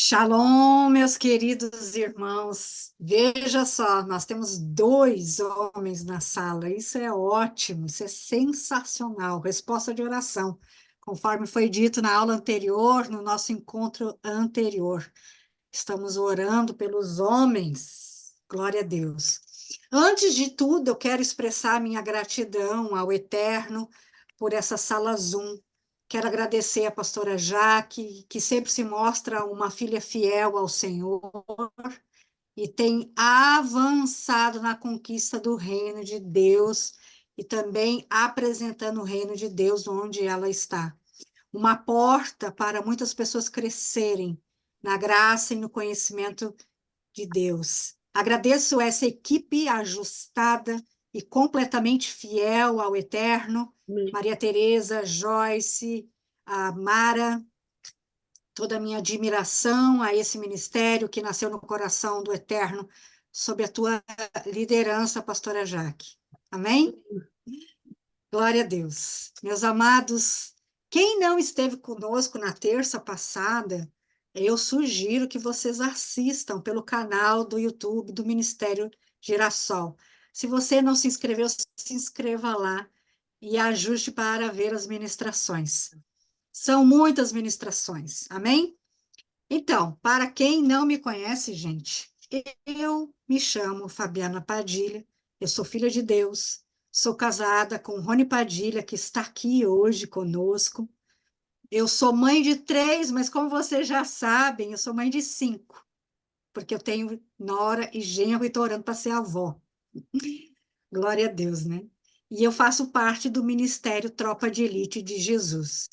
Shalom, meus queridos irmãos. Veja só, nós temos dois homens na sala. Isso é ótimo, isso é sensacional. Resposta de oração, conforme foi dito na aula anterior, no nosso encontro anterior. Estamos orando pelos homens. Glória a Deus. Antes de tudo, eu quero expressar minha gratidão ao Eterno por essa sala Zoom. Quero agradecer a pastora Jaque, que sempre se mostra uma filha fiel ao Senhor e tem avançado na conquista do reino de Deus e também apresentando o reino de Deus onde ela está. Uma porta para muitas pessoas crescerem na graça e no conhecimento de Deus. Agradeço essa equipe ajustada e completamente fiel ao Eterno, Amém. Maria Tereza, Joyce, a Mara, toda a minha admiração a esse ministério que nasceu no coração do Eterno, sob a tua liderança, pastora Jaque. Amém? Glória a Deus. Meus amados, quem não esteve conosco na terça passada, eu sugiro que vocês assistam pelo canal do YouTube do Ministério Girassol. Se você não se inscreveu, se inscreva lá e ajuste para ver as ministrações. São muitas ministrações, amém? Então, para quem não me conhece, gente, eu me chamo Fabiana Padilha, eu sou filha de Deus, sou casada com Rony Padilha, que está aqui hoje conosco. Eu sou mãe de três, mas como vocês já sabem, eu sou mãe de cinco, porque eu tenho nora e genro e estou orando para ser avó. Glória a Deus, né? E eu faço parte do Ministério Tropa de Elite de Jesus.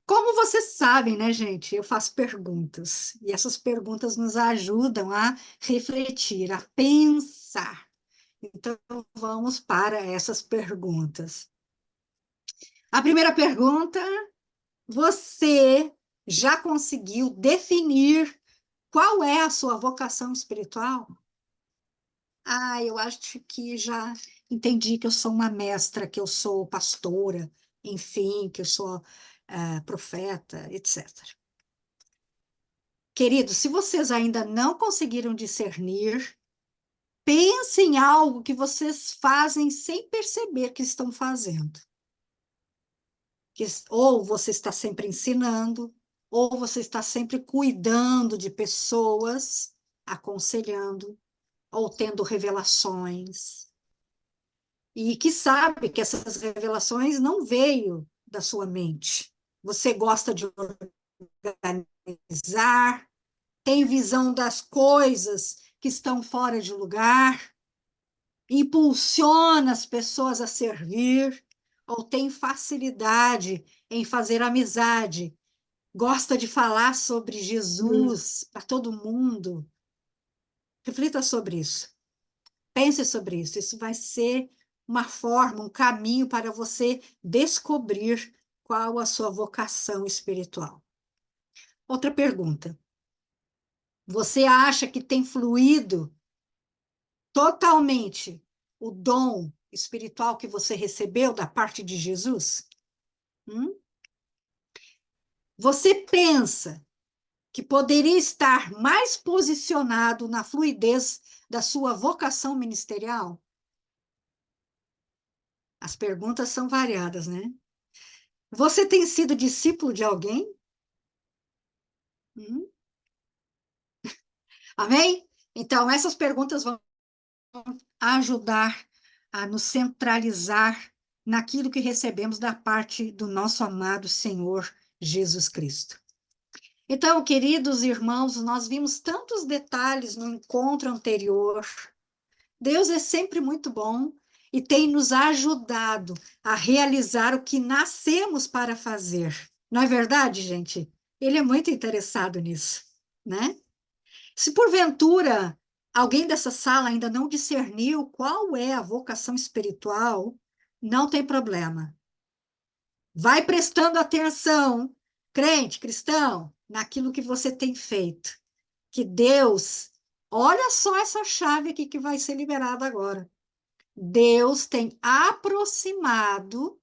Como vocês sabem, né, gente? Eu faço perguntas, e essas perguntas nos ajudam a refletir, a pensar. Então, vamos para essas perguntas. A primeira pergunta: você já conseguiu definir qual é a sua vocação espiritual? Ah, eu acho que já entendi que eu sou uma mestra, que eu sou pastora, enfim, que eu sou profeta, etc. Queridos, se vocês ainda não conseguiram discernir, pensem em algo que vocês fazem sem perceber que estão fazendo. Ou você está sempre ensinando, ou você está sempre cuidando de pessoas, aconselhando, ou tendo revelações. E que sabe que essas revelações não veio da sua mente. Você gosta de organizar, tem visão das coisas que estão fora de lugar, impulsiona as pessoas a servir, ou tem facilidade em fazer amizade, gosta de falar sobre Amém. Jesus para todo mundo. Reflita sobre isso. Pense sobre isso. Isso vai ser uma forma, um caminho para você descobrir qual a sua vocação espiritual. Outra pergunta. Você acha que tem fluído totalmente o dom espiritual que você recebeu da parte de Jesus? Hum? Você pensa que poderia estar mais posicionado na fluidez da sua vocação ministerial? As perguntas são variadas, né? Você tem sido discípulo de alguém? Hum? Amém? Então, essas perguntas vão ajudar a nos centralizar naquilo que recebemos da parte do nosso amado Senhor Jesus Cristo. Então, queridos irmãos, nós vimos tantos detalhes no encontro anterior. Deus é sempre muito bom e tem nos ajudado a realizar o que nascemos para fazer. Não é verdade, gente? Ele é muito interessado nisso, né? Se porventura alguém dessa sala ainda não discerniu qual é a vocação espiritual, não tem problema. Vai prestando atenção, crente, cristão, naquilo que você tem feito. Que Deus, olha só essa chave aqui que vai ser liberada agora. Deus tem aproximado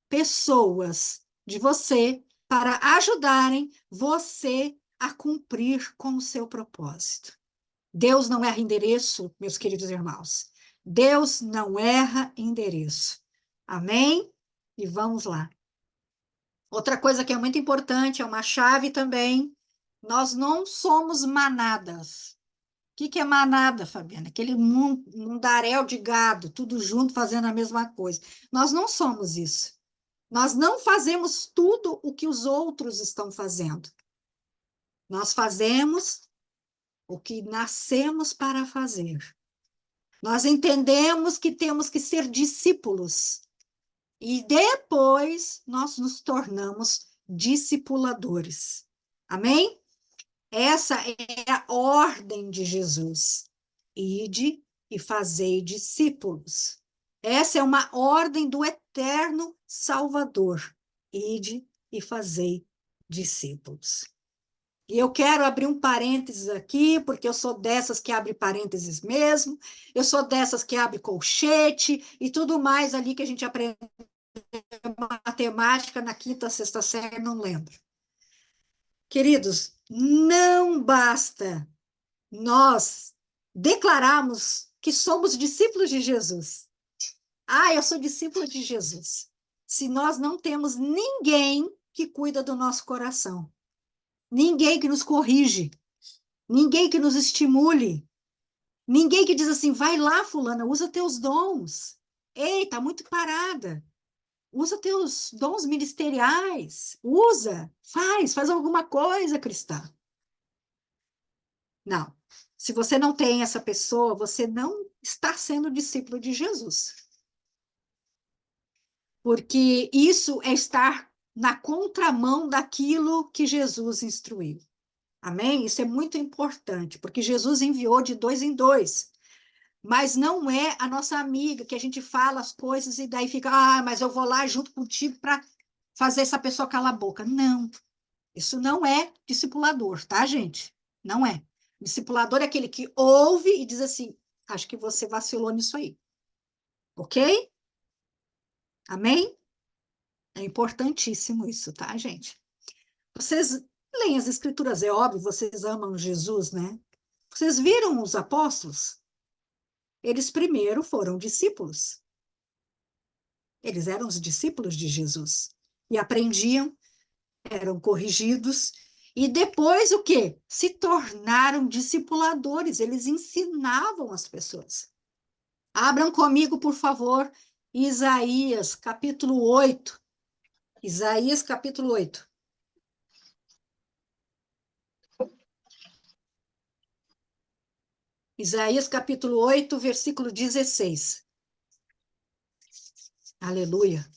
pessoas de você para ajudarem você a cumprir com o seu propósito. Deus não erra endereço, meus queridos irmãos. Deus não erra endereço. Amém? E vamos lá. Outra coisa que é muito importante, é uma chave também. Nós não somos manadas. O que é manada, Fabiana? Aquele mundaréu de gado, tudo junto fazendo a mesma coisa. Nós não somos isso. Nós não fazemos tudo o que os outros estão fazendo. Nós fazemos o que nascemos para fazer. Nós entendemos que temos que ser discípulos e depois nós nos tornamos discipuladores. Amém? Essa é a ordem de Jesus. Ide e fazei discípulos. Essa é uma ordem do eterno Salvador. Ide e fazei discípulos. E eu quero abrir um parênteses aqui, porque eu sou dessas que abre parênteses mesmo, eu sou dessas que abre colchete e tudo mais ali que a gente aprende matemática na quinta, sexta série, não lembro. Queridos, não basta nós declararmos que somos discípulos de Jesus. Ah, eu sou discípulo de Jesus. Se nós não temos ninguém que cuida do nosso coração, ninguém que nos corrige, ninguém que nos estimule, ninguém que diz assim, vai lá, fulana, usa teus dons. Ei, tá muito parada. Usa teus dons ministeriais. Usa, faz alguma coisa, cristã. Não. Se você não tem essa pessoa, você não está sendo discípulo de Jesus. Porque isso é estar na contramão daquilo que Jesus instruiu. Amém? Isso é muito importante, porque Jesus enviou de dois em dois. Mas não é a nossa amiga que a gente fala as coisas e daí fica, mas eu vou lá junto contigo para fazer essa pessoa calar a boca. Não, isso não é discipulador, tá, gente? Não é. Discipulador é aquele que ouve e diz assim, acho que você vacilou nisso aí. Ok? Amém? É importantíssimo isso, tá, gente? Vocês leem as escrituras, é óbvio, vocês amam Jesus, né? Vocês viram os apóstolos? Eles primeiro foram discípulos. Eles eram os discípulos de Jesus. E aprendiam, eram corrigidos, e depois o quê? Se tornaram discipuladores, eles ensinavam as pessoas. Abram comigo, por favor, Isaías, capítulo 8. Isaías, capítulo 8. Isaías, capítulo 8, versículo 16. Aleluia.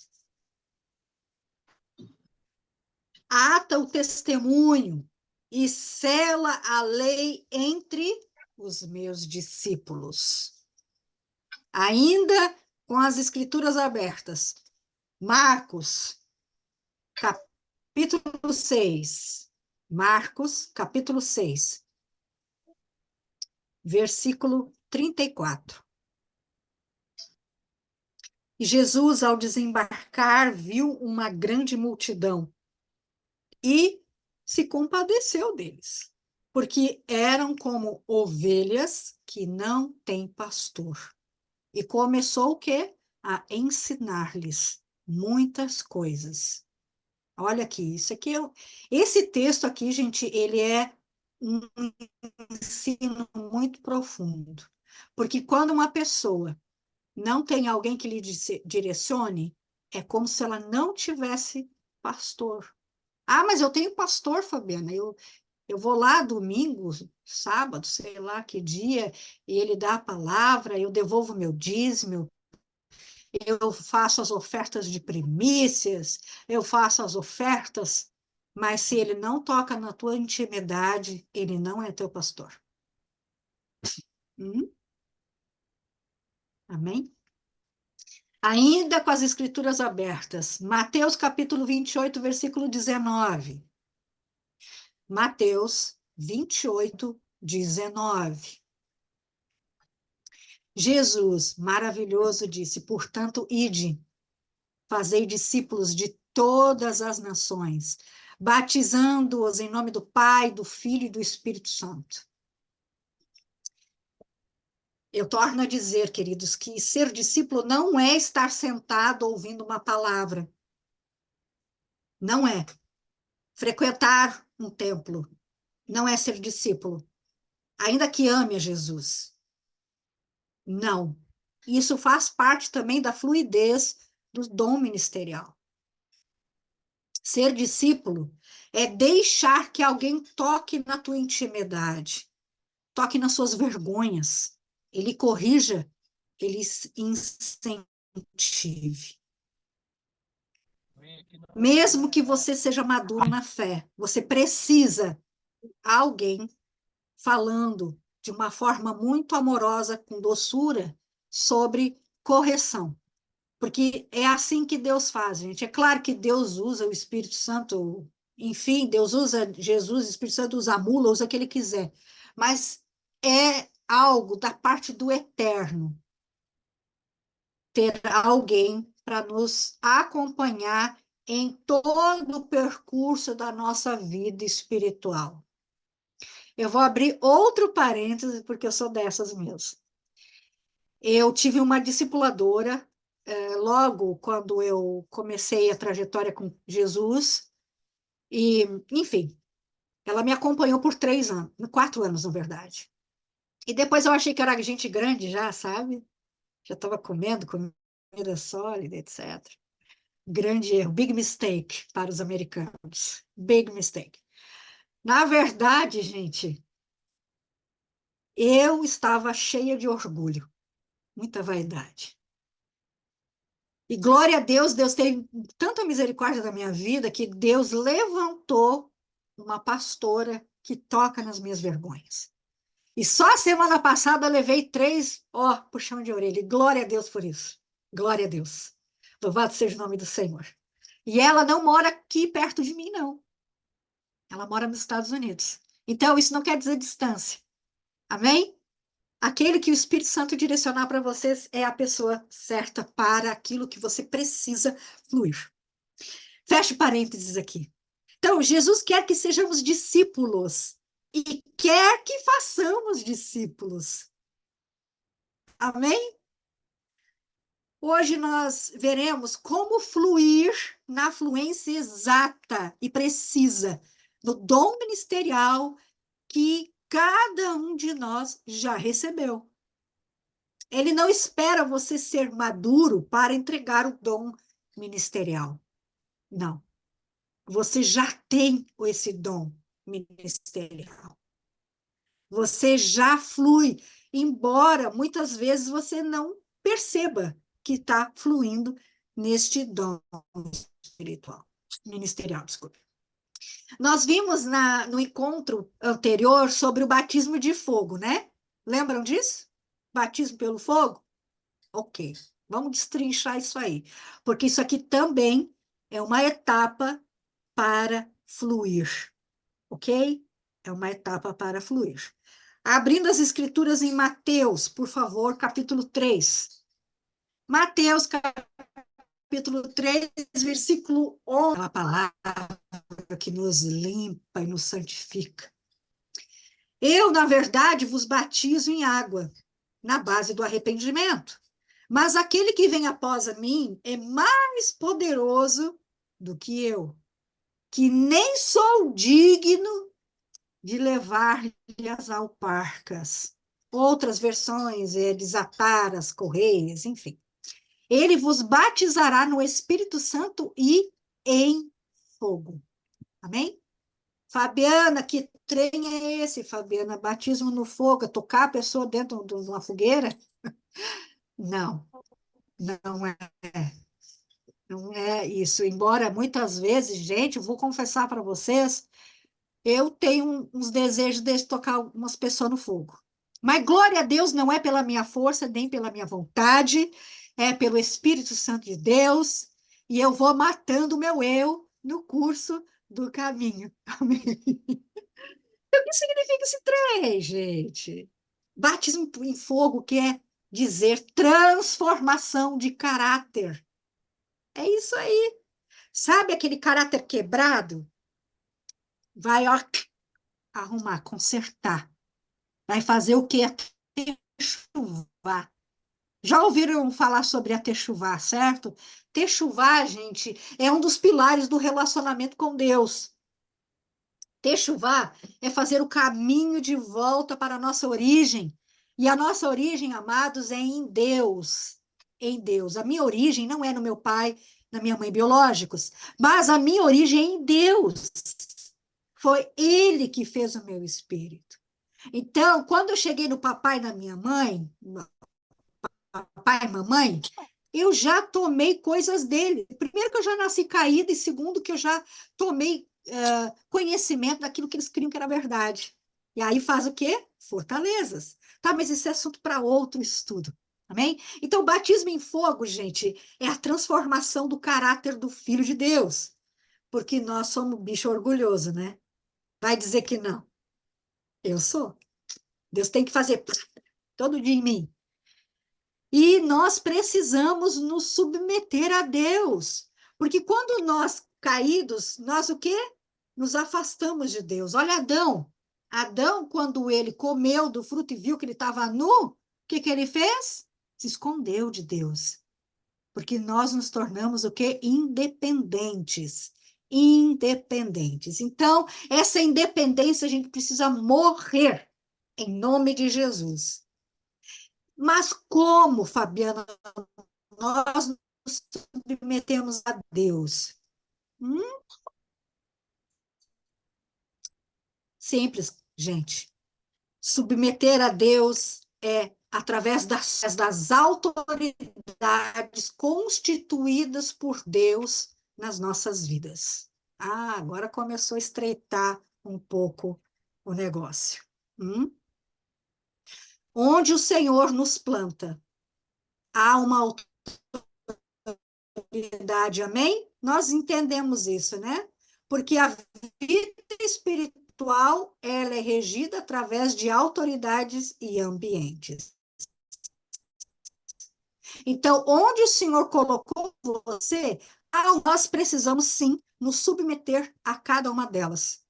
Ata o testemunho e sela a lei entre os meus discípulos. Ainda com as escrituras abertas. Marcos, capítulo 6. Marcos, capítulo 6, versículo 34. E Jesus, ao desembarcar, viu uma grande multidão e se compadeceu deles, porque eram como ovelhas que não têm pastor. E começou o quê? A ensinar-lhes muitas coisas. Olha aqui, esse texto aqui, gente, ele é um ensino muito profundo. Porque quando uma pessoa não tem alguém que lhe direcione, é como se ela não tivesse pastor. Ah, mas eu tenho pastor, Fabiana. Eu vou lá domingo, sábado, sei lá que dia, e ele dá a palavra, eu devolvo meu dízimo, eu faço as ofertas de primícias, eu faço as ofertas, mas se ele não toca na tua intimidade, ele não é teu pastor. Hum? Amém? Ainda com as escrituras abertas, Mateus capítulo 28, versículo 19. Mateus 28, 19. Jesus, maravilhoso, disse: portanto, ide, fazei discípulos de todas as nações, batizando-os em nome do Pai, do Filho e do Espírito Santo. Eu torno a dizer, queridos, que ser discípulo não é estar sentado ouvindo uma palavra. Não é. Frequentar um templo não é ser discípulo, ainda que ame a Jesus. Não. Isso faz parte também da fluidez do dom ministerial. Ser discípulo é deixar que alguém toque na tua intimidade, toque nas suas vergonhas, ele corrija, ele incentive. Mesmo que você seja maduro na fé, você precisa de alguém falando de uma forma muito amorosa, com doçura, sobre correção. Porque é assim que Deus faz, gente. É claro que Deus usa o Espírito Santo, enfim, Deus usa Jesus, o Espírito Santo usa a mula, usa o que ele quiser. Mas é algo da parte do eterno ter alguém para nos acompanhar em todo o percurso da nossa vida espiritual. Eu vou abrir outro parêntese, porque eu sou dessas mesmo. Eu tive uma discipuladora, logo quando eu comecei a trajetória com Jesus, e, enfim, ela me acompanhou por 3 anos, 4 anos, na verdade. E depois eu achei que era gente grande já, sabe? Já estava comendo comida sólida, etc. Grande erro, big mistake para os americanos. Big mistake. Na verdade, gente, eu estava cheia de orgulho, muita vaidade. E glória a Deus, Deus tem tanta misericórdia da minha vida que Deus levantou uma pastora que toca nas minhas vergonhas. E só a semana passada eu levei 3, ó, puxão de orelha. E glória a Deus por isso. Glória a Deus. Louvado seja o nome do Senhor. E ela não mora aqui perto de mim, não. Ela mora nos Estados Unidos. Então, isso não quer dizer distância. Amém? Aquele que o Espírito Santo direcionar para vocês é a pessoa certa para aquilo que você precisa fluir. Feche parênteses aqui. Então, Jesus quer que sejamos discípulos e quer que façamos discípulos. Amém? Hoje nós veremos como fluir na fluência exata e precisa no dom ministerial que cada um de nós já recebeu. Ele não espera você ser maduro para entregar o dom ministerial. Não. Você já tem esse dom ministerial. Você já flui, embora muitas vezes você não perceba que está fluindo neste dom espiritual, ministerial, desculpa. Nós vimos no encontro anterior sobre o batismo de fogo, né? Lembram disso? Batismo pelo fogo? Ok, vamos destrinchar isso aí, porque isso aqui também é uma etapa para fluir, ok? É uma etapa para fluir. Abrindo as escrituras em Mateus, por favor, capítulo 3. Mateus, capítulo 3, versículo 11. A palavra que nos limpa e nos santifica. Eu, na verdade, vos batizo em água, na base do arrependimento. Mas aquele que vem após a mim é mais poderoso do que eu, que nem sou digno de levar-lhe as alparcas. Outras versões é desatar as correias, enfim. Ele vos batizará no Espírito Santo e em fogo. Amém? Fabiana, que trem é esse, Fabiana? Batismo no fogo, é tocar a pessoa dentro de uma fogueira? Não, não é. Não é isso. Embora muitas vezes, gente, eu vou confessar para vocês, eu tenho uns desejos de tocar algumas pessoas no fogo. Mas glória a Deus, não é pela minha força, nem pela minha vontade, é pelo Espírito Santo de Deus, e eu vou matando o meu eu no curso do caminho. Amém? O que significa esse trem, gente? Batismo em fogo quer dizer transformação de caráter. É isso aí. Sabe aquele caráter quebrado? vai, ó, arrumar, consertar. Vai fazer o quê? Techuvá. Já ouviram falar sobre a techuvá, certo? Techuvá, gente, é um dos pilares do relacionamento com Deus. Techuvá é fazer o caminho de volta para a nossa origem. E a nossa origem, amados, é em Deus. Em Deus. A minha origem não é no meu pai, na minha mãe biológicos, mas a minha origem é em Deus. Foi Ele que fez o meu espírito. Então, quando eu cheguei no papai e na minha mãe, papai e mamãe, eu já tomei coisas dele. Primeiro que eu já nasci caída e segundo que eu já tomei conhecimento daquilo que eles queriam que era verdade. E aí faz o quê? Fortalezas. Tá, mas esse é assunto para outro estudo. Amém? Então, o batismo em fogo, gente, é a transformação do caráter do Filho de Deus. Porque nós somos bicho orgulhoso, né? Vai dizer que não. Eu sou. Deus tem que fazer todo dia em mim. E nós precisamos nos submeter a Deus. Porque quando nós caídos, nós o quê? Nos afastamos de Deus. Olha Adão. Adão, quando ele comeu do fruto e viu que ele estava nu, o que que ele fez? Se escondeu de Deus. Porque nós nos tornamos o quê? Independentes. Independentes. Então, essa independência a gente precisa morrer em nome de Jesus. Mas como, Fabiana, nós nos submetemos a Deus? Hum? Simples, gente. Submeter a Deus é através das autoridades constituídas por Deus nas nossas vidas. Ah, agora começou a estreitar um pouco o negócio. Onde o Senhor nos planta, há uma autoridade, amém? Nós entendemos isso, né? Porque a vida espiritual, ela é regida através de autoridades e ambientes. Então, onde o Senhor colocou você, nós precisamos sim nos submeter a cada uma delas.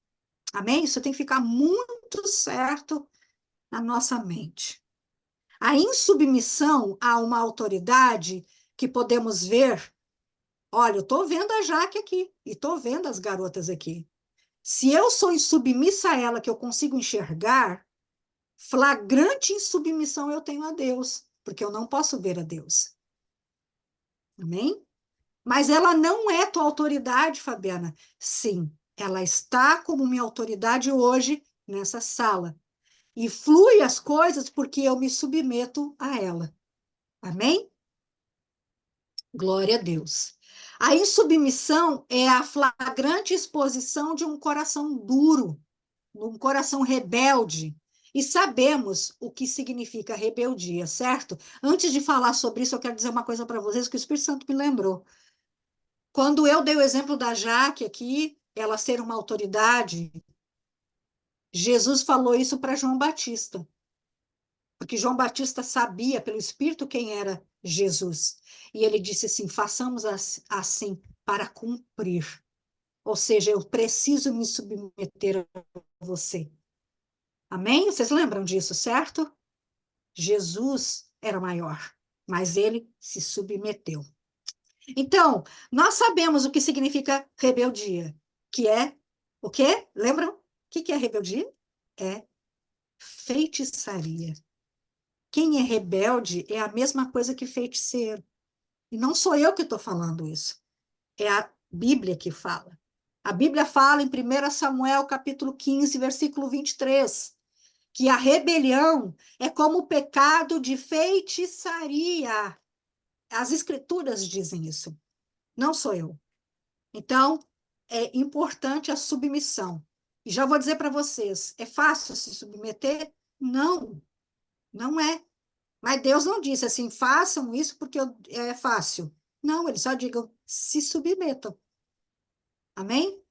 Amém? Isso tem que ficar muito certo na nossa mente. A insubmissão a uma autoridade que podemos ver. Olha, eu estou vendo a Jaque aqui e estou vendo as garotas aqui. Se eu sou insubmissa a ela, que eu consigo enxergar, flagrante insubmissão eu tenho a Deus, porque eu não posso ver a Deus. Amém? Mas ela não é tua autoridade, Fabiana. Sim, ela está como minha autoridade hoje nessa sala. E flui as coisas porque eu me submeto a ela. Amém? Glória a Deus. A insubmissão é a flagrante exposição de um coração duro, um coração rebelde. E sabemos o que significa rebeldia, certo? Antes de falar sobre isso, eu quero dizer uma coisa para vocês que o Espírito Santo me lembrou. Quando eu dei o exemplo da Jaque aqui, ela ser uma autoridade, Jesus falou isso para João Batista. Porque João Batista sabia pelo Espírito quem era Jesus. E ele disse assim: façamos assim para cumprir. Ou seja, eu preciso me submeter a você. Amém? Vocês lembram disso, certo? Jesus era maior, mas ele se submeteu. Então, nós sabemos o que significa rebeldia, que é o quê? Lembram? O que é rebeldia? É feitiçaria. Quem é rebelde é a mesma coisa que feiticeiro. E não sou eu que estou falando isso. É a Bíblia que fala. A Bíblia fala em 1 Samuel, capítulo 15, versículo 23, que a rebelião é como o pecado de feitiçaria. As escrituras dizem isso. Não sou eu. Então, é importante a submissão. E já vou dizer para vocês, é fácil se submeter? Não, não é. Mas Deus não disse assim, façam isso porque é fácil. Não, ele só diga, se submetam. Amém?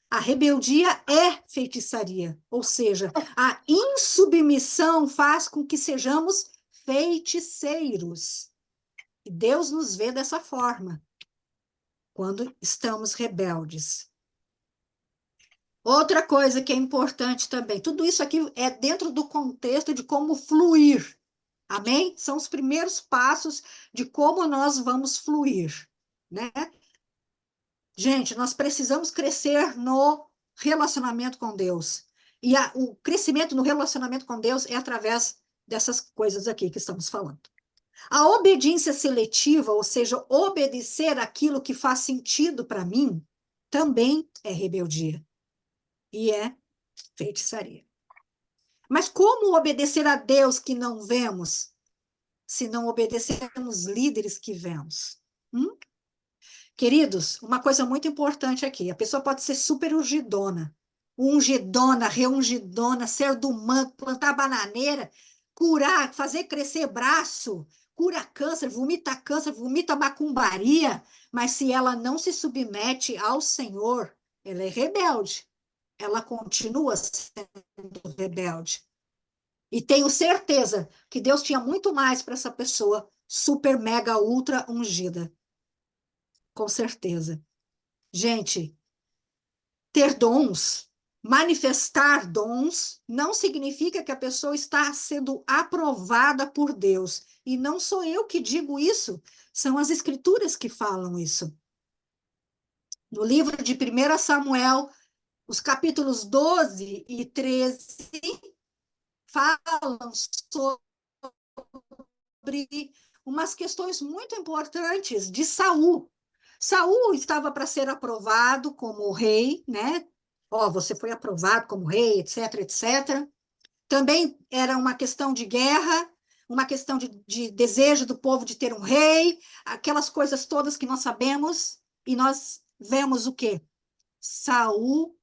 A rebeldia é feitiçaria, ou seja, a insubmissão faz com que sejamos feiticeiros. E Deus nos vê dessa forma, quando estamos rebeldes. Outra coisa que é importante também, tudo isso aqui é dentro do contexto de como fluir. Amém? São os primeiros passos de como nós vamos fluir, né? Gente, nós precisamos crescer no relacionamento com Deus. E o crescimento no relacionamento com Deus é através dessas coisas aqui que estamos falando. A obediência seletiva, ou seja, obedecer aquilo que faz sentido para mim, também é rebeldia e é feitiçaria. Mas como obedecer a Deus que não vemos, se não obedecermos líderes que vemos? Queridos, uma coisa muito importante aqui: a pessoa pode ser super ungidona, reungidona, ser do manto, plantar bananeira, curar, fazer crescer braço, cura câncer, vomita macumbaria, mas se ela não se submete ao Senhor, ela é rebelde, ela continua sendo rebelde. E tenho certeza que Deus tinha muito mais para essa pessoa super, mega, ultra ungida. Com certeza. Gente, ter dons, manifestar dons, não significa que a pessoa está sendo aprovada por Deus. E não sou eu que digo isso, são as Escrituras que falam isso. No livro de 1 Samuel, os capítulos 12 e 13 falam sobre umas questões muito importantes de Saul. Saul estava para ser aprovado como rei, né? Ó, você foi aprovado como rei, etc, etc. Também era uma questão de guerra, uma questão de desejo do povo de ter um rei, aquelas coisas todas que nós sabemos, e nós vemos o quê? Saul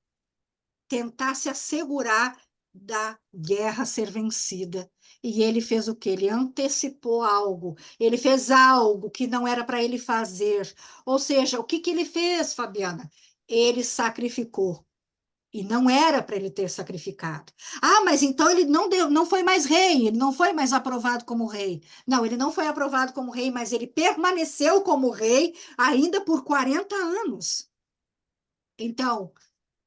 tentar se assegurar da guerra ser vencida. E ele fez o quê? Ele antecipou algo. Ele fez algo que não era para ele fazer. Ou seja, o que que ele fez, Fabiana? Ele sacrificou. E não era para ele ter sacrificado. Ah, mas então ele não deu, não foi mais rei, ele não foi mais aprovado como rei. Não, ele não foi aprovado como rei, mas ele permaneceu como rei ainda por 40 anos. Então,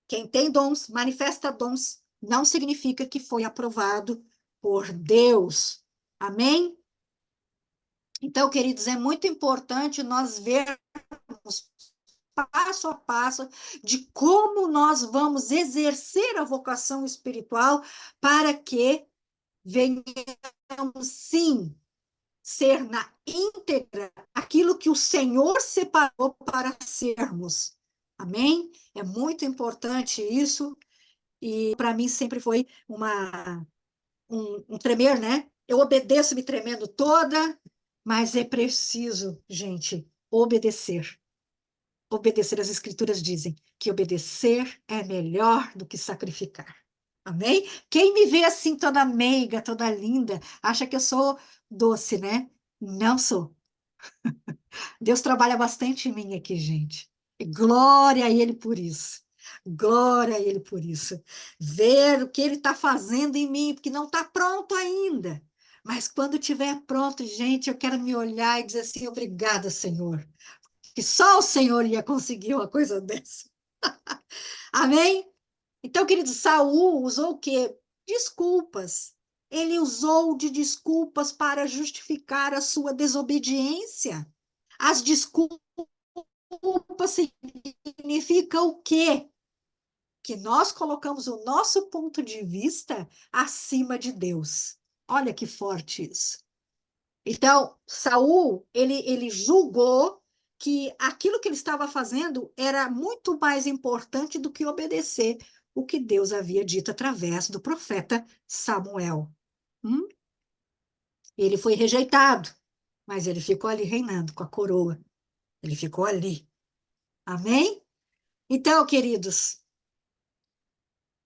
quem tem dons, manifesta dons, não significa que foi aprovado por Deus. Amém? Então, queridos, é muito importante nós vermos passo a passo de como nós vamos exercer a vocação espiritual para que venhamos, sim, ser na íntegra aquilo que o Senhor separou para sermos. Amém? É muito importante isso. E para mim sempre foi um tremer, né? Eu obedeço me tremendo toda, mas é preciso, gente, obedecer. Obedecer, as escrituras dizem que obedecer é melhor do que sacrificar. Amém? Quem me vê assim toda meiga, toda linda, acha que eu sou doce, né? Não sou. Deus trabalha bastante em mim aqui, gente. E glória a Ele por isso. Glória a Ele por isso. Ver o que Ele está fazendo em mim, porque não está pronto ainda. Mas quando estiver pronto, gente, eu quero me olhar e dizer assim: obrigada, Senhor. Que só o Senhor ia conseguir uma coisa dessa. Amém? Então, querido, Saul usou o quê? Desculpas. Ele usou de desculpas para justificar a sua desobediência. As desculpas significam o quê? Que nós colocamos o nosso ponto de vista acima de Deus. Olha que forte isso. Então, Saul, ele julgou que aquilo que ele estava fazendo era muito mais importante do que obedecer o que Deus havia dito através do profeta Samuel. Hum? Ele foi rejeitado, mas ele ficou ali reinando com a coroa. Ele ficou ali. Amém? Então, queridos,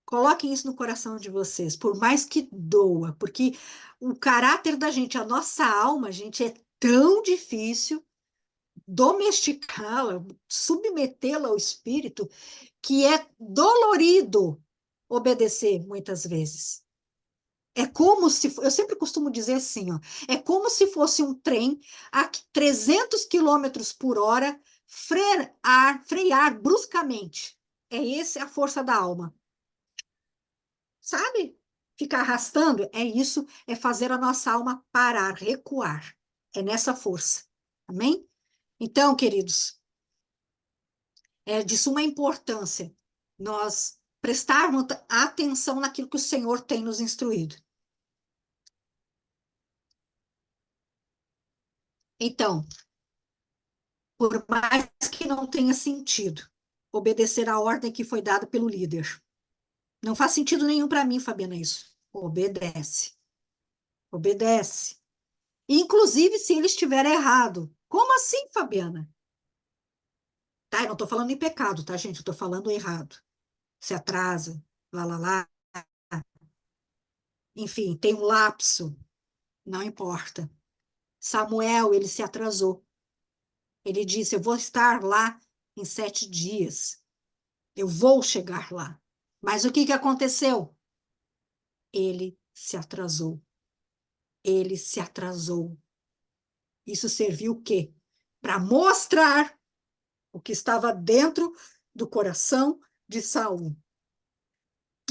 coloquem isso no coração de vocês, por mais que doa, porque o caráter da gente, a nossa alma, gente, é tão difícil domesticá-la, submetê-la ao espírito, que é dolorido obedecer muitas vezes. É como se, eu sempre costumo dizer assim, ó, é como se fosse um trem a 300 quilômetros por hora frear bruscamente. É essa a força da alma. sabe? Ficar arrastando, é isso, é fazer a nossa alma parar, recuar. É nessa força. Amém? Então, queridos, é de suma importância nós prestarmos atenção naquilo que o Senhor tem nos instruído. Então, por mais que não tenha sentido obedecer à ordem que foi dada pelo líder, não faz sentido nenhum para mim, Fabiana, isso. Obedece. Obedece. Inclusive, se ele estiver errado. Como assim, Fabiana? Tá, eu não estou falando em pecado, tá, gente? Eu estou falando errado. Se atrasa, lá. Enfim, tem um lapso. Não importa. Samuel, ele se atrasou. Ele disse: Eu vou estar lá em 7 dias. Eu vou chegar lá. Mas o que que aconteceu? Ele se atrasou. Ele se atrasou. Isso serviu o quê? Para mostrar o que estava dentro do coração de Saul.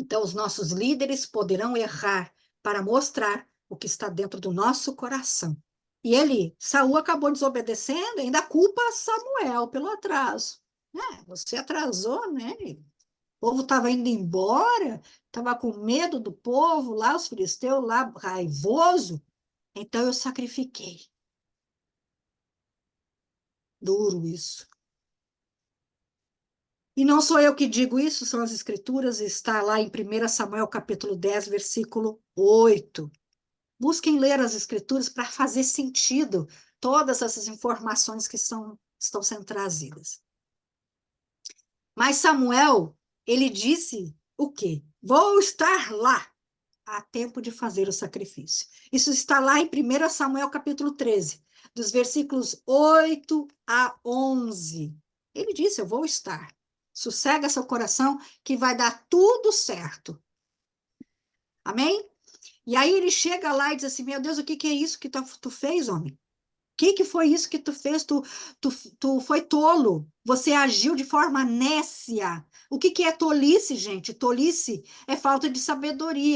Então, os nossos líderes poderão errar para mostrar o que está dentro do nosso coração. E Saul acabou desobedecendo, ainda culpa Samuel pelo atraso. Você atrasou, né? O povo estava indo embora, estava com medo do povo lá, os filisteus lá, raivoso. Então eu sacrifiquei. Duro isso. E não sou eu que digo isso, são as escrituras, está lá em 1 Samuel capítulo 10, versículo 8. Busquem ler as escrituras para fazer sentido todas essas informações que estão sendo trazidas. Mas Samuel, ele disse o quê? Vou estar lá a tempo de fazer o sacrifício. Isso está lá em 1 Samuel capítulo 13, dos versículos 8 a 11. Ele disse, eu vou estar. Sossega seu coração que vai dar tudo certo. Amém? E aí ele chega lá e diz assim, meu Deus, o que que é isso que tu fez, homem? O que foi isso que tu fez? Tu foi tolo. Você agiu de forma nécia. O que que é tolice, gente? Tolice é falta de sabedoria.